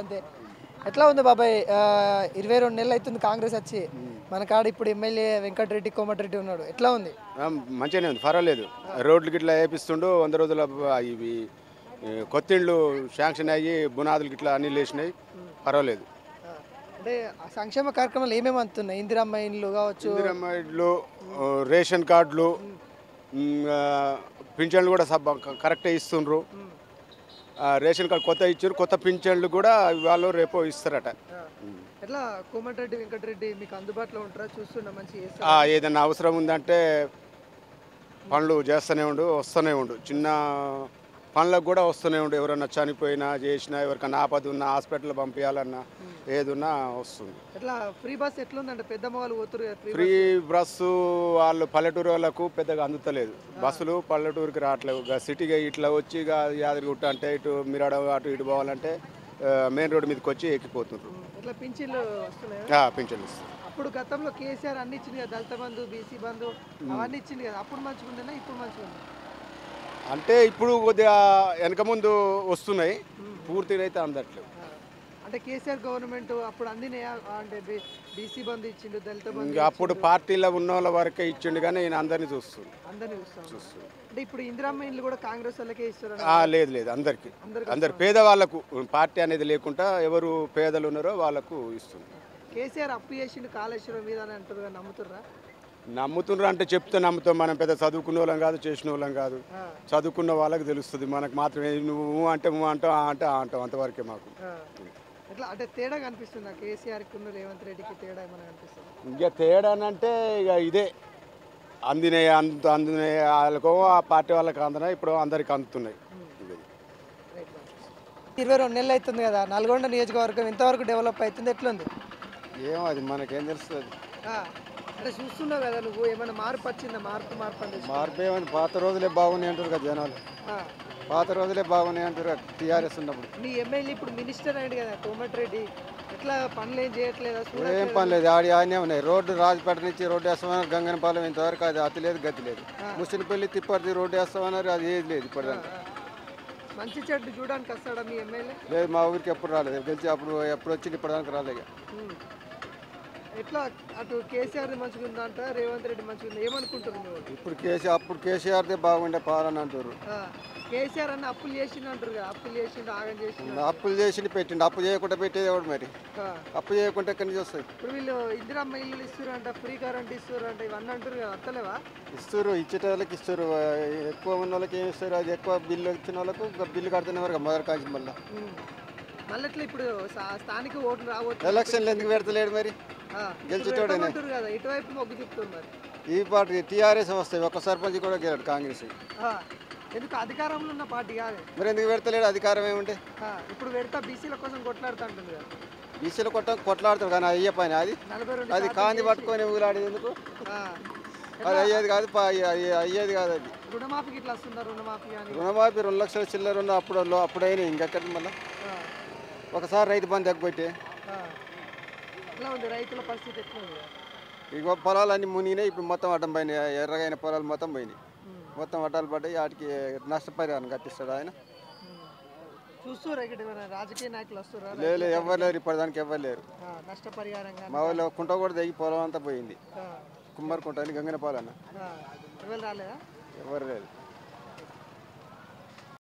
అంతే. ఎట్లా ఉంది బాబాయ్? 22 నెలలు అవుతుంది కాంగ్రెస్ వచ్చి. మన కాడ ఇప్పుడు ఎమ్మెల్యే వెంకటరెడ్డి కోమటిరెడ్డి ఉన్నాడు. ఎట్లా ఉంది? మంచిగానే ఉంది, పర్వాలేదు. రోడ్లు గిట్లా వేపిస్తుండు. 100 రోజుల ఇవి కొత్త ఇళ్ళు శాంక్షన్ అయ్యి బునాదులు గిట్లా అన్ని లేచినాయి, పర్వాలేదు. అంటే సంక్షేమ కార్యక్రమాలు ఏమేమి అందుతున్నాయి? ఇందిరమ్మ ఇండ్లు కావచ్చు, ఇందిరమ్మ ఇళ్ళు, రేషన్ కార్డులు, పింఛన్లు కూడా కరెక్టే ఇస్తుండ్రు. రేషన్ కార్డు కొత్త ఇచ్చారు, కొత్త పింఛన్లు కూడా వాళ్ళు రేపు ఇస్తారట. ఎట్లా కోమటిరెడ్డి వెంకటరెడ్డి మీకు అందుబాటులో ఉంటారా? చూస్తున్నా మంచి ఏదైనా అవసరం ఉందంటే పనులు చేస్తూనే ఉండు, వస్తూనే ఉండు. చిన్న పనులకు కూడా వస్తూనే ఉండు. ఎవరన్నా చనిపోయినా చేసినా, ఎవరికైనా ఆపద ఉన్నా, హాస్పిటల్ పంపించాలన్నా ఏదున్నా వస్తుంది. ఎట్లా ఫ్రీ బస్ ఎట్లుందంటే పెద్ద వాళ్ళు పోతురు? ఫ్రీ బస్సు వాళ్ళు పల్లెటూరు వాళ్ళకు పెద్దగా అందుతలేదు. బస్సులు పల్లెటూరుకి రావట్లేవు. సిటీగా ఇట్లా వచ్చి ఇక యాదగిరిగుట్ట అంటే ఇటు మిరాడ అటు ఇటు పోవాలంటే మెయిన్ రోడ్డు మీదకి వచ్చి ఎక్కిపోతుండ్రు. ఇట్లా పింఛన్లు వస్తున్నాయి. పింఛన్లు ఇస్తారు. అప్పుడు గతంలో కేసీఆర్ అన్ని ఇచ్చింది కదా, దళిత బంధు, బీసీ బంధు అవన్నీ ఇచ్చింది కదా. అప్పుడు మంచిగా ఉండేనా ఇప్పుడు మంచిగా ఉంది? అంటే ఇప్పుడు కొద్దిగా వెనక ముందు వస్తున్నాయి, పూర్తిగా అయితే అందట్లేవు. అంటే కేసీఆర్ గవర్నమెంట్ అప్పుడు అందినాయా? అంటే బీసీ బంధు ఇచ్చిండు, దళిత బంధు. ఇంకా అప్పుడు పార్టీలో ఉన్న వాళ్ళ వరకే ఇచ్చిండు, కానీ ఈయన అందరినీ చూస్తుంది. అంటే ఇప్పుడు ఇందిరమ్మ ఇండ్లు కూడా కాంగ్రెస్ వాళ్ళకే ఇస్తారు? లేదు లేదు, అందరికి, అందరు పేదవాళ్ళకు. పార్టీ అనేది లేకుండా ఎవరు పేదలు ఉన్నారో వాళ్ళకు ఇస్తుంది. కేసీఆర్ అప్పు చేసిండు కాళేశ్వరం మీద అని అంటారు, నమ్ముతుర్రా? నమ్ముతున్నారు అంటే చెప్తే నమ్ముతాం. మనం పెద్ద చదువుకున్న వాళ్ళం కాదు, చేసిన వాళ్ళం కాదు. చదువుకున్న వాళ్ళకి తెలుస్తుంది. మనకు మాత్రమే నువ్వు అంటే అంటాం, అంతవరకే మాకు. ఎట్లా అంటే తేడా కనిపిస్తుంది కేసీఆర్కి రేవంత్ రెడ్డికి? తేడా ఏమైనా కనిపిస్తుంది? ఇంకా తేడా అంటే ఇక ఇదే, అందినాయి వాళ్ళకో ఆ పార్టీ వాళ్ళకి అందినాయి, ఇప్పుడు అందరికి అందుతున్నాయి. 22 నెలలు అవుతుంది కదా, నల్గొండ నియోజకవర్గం ఇంతవరకు డెవలప్ అవుతుంది, ఎట్లుంది? ఏమో అది మనకేం తెలుస్తుంది. అంటే చూస్తున్నావు కదా నువ్వు, ఏమైనా మార్పు వచ్చిందా? మార్పు ఏమైంది? పాత రోజులే బాగున్నాయి అంటారు కదా జనాలు. పాత రోజులే బాగున్నాయి అంటారు టీఆర్ఎస్ ఉన్నప్పుడు. మీ ఎమ్మెల్యే ఇప్పుడు మినిస్టర్ అయ్యాడు కదా కోమటిరెడ్డి, ఎట్లా పనులు ఏం చేయట్లేదా? ఏం పని లేదు, ఆడనే ఉన్నాయి. రోడ్డు రాజపేట నుంచి రోడ్డు వేస్తామన్నారు, గంగనపాలెం ఇంతవరకు అది అతి లేదు, గతి లేదు. ముసినపల్లి తిప్పర్తి రోడ్డు వేస్తామన్నారు, అది ఏది లేదు ఇప్పటిదాకా. మంచి చెడ్డు చూడడానికి వస్తాడా మీ ఎమ్మెల్యే? లేదు, మా ఊరికి ఎప్పుడు రాలేదు. గెలిచి ఎప్పుడు వచ్చి ఇప్పటిదాకా రాలేదు. ఎట్లా అటు కేసీఆర్ మంచిగా ఉందంట, రేవంత్ రెడ్డి మంచిగా ఉంది, ఏమనుకుంటున్నారు? ఇప్పుడు అప్పుడు కేసీఆర్దే బాగుండే పాలన అంటారు. కేసీఆర్ అన్న అప్పులు చేసిండు అంటారు కదా, అప్పులు చేసిండు, ఆగం చేసిండు. అప్పులు చేసి పెట్టిండు, అప్పు చేయకుండా పెట్టేది ఎవడు మరి? అప్పు చేయకుండా ఎక్కడి నుంచి వస్తాయి? ఇప్పుడు వీళ్ళు ఇందిరమ్మ ఇల్లు ఇస్తారంట, ఫ్రీ కరెంట్ ఇస్తారంట, ఇవన్నీ అంటారు కదా, అత్తలేవా? ఇస్తారు, ఇచ్చేట వాళ్ళకి ఇస్తారు. ఎక్కువ ఉన్న వాళ్ళకి ఏమి ఇస్తారు? అది ఎక్కువ బిల్లు ఇచ్చిన వాళ్ళకు బిల్లు కడుతున్న వరకు మొదటి కాల్చి మళ్ళీ ఎట్లా ఇప్పుడు స్థానిక ఓట్లు రావచ్చు? ఎలక్షన్లు ఎందుకు పెడతలేడు మరి? గెలిచేటోడే కదా, ఇటువైపు మొగ్గు చూపుతున్నారు. ఈ పార్టీ టీఆర్ఎస్ వస్తాయి, ఒక్క సర్పంచ్ కూడా గెలడు కాంగ్రెస్. ఎందుకు అధికారంలో ఉన్న పార్టీ కాదు మరి, ఎందుకు పెడతలేడు? అధికారం ఏముంటే ఇప్పుడు పెడతా బీసీల కోసం కొట్లాడుతూ ఉంటుంది కదా. బీసీలు కొట్లాడుతాడు కానీ అయ్యే పని అది కాంతి పట్టుకొని ఊలాడేది ఎందుకు? అది అయ్యేది కాదు, అయ్యేది కాదు. అది రుణమాఫీకి ఇట్లా వస్తున్నారు. రుణమాఫీ 2 లక్షల చిల్లర ఉన్న అప్పుడైనా ఇంకెక్కడి మళ్ళీ ఒకసారి రైతు బంధు ఎగ్గొట్టి రైతుల పరిస్థితి ఎట్లా ఉంది? ఇక పొలాలన్నీ మునిగినాయి. ఇప్పుడు మొత్తం అడ్డం పోయినాయి, ఎర్రగైన పొలాలు మొత్తం పోయినాయి. మొత్తం అడ్డాలు పడ్డాయి. వాటికి నష్టపరిహారం కట్టిస్తాడు ఆయన. చూస్తున్నారు ఇక్కడ రాజకీయ నాయకులు వస్తున్నారు? లేదు, ఎవరు లేరు ఇప్పటిదానికి, ఎవరు లేరు. నష్టపరిహారంగా మా వాళ్ళు కుంట కూడా దిగి పొలం అంతా పోయింది. కుమ్మరి కుంట అని గంగనపాలన్న ఎవరు రాలేదా? ఎవరు లేదు.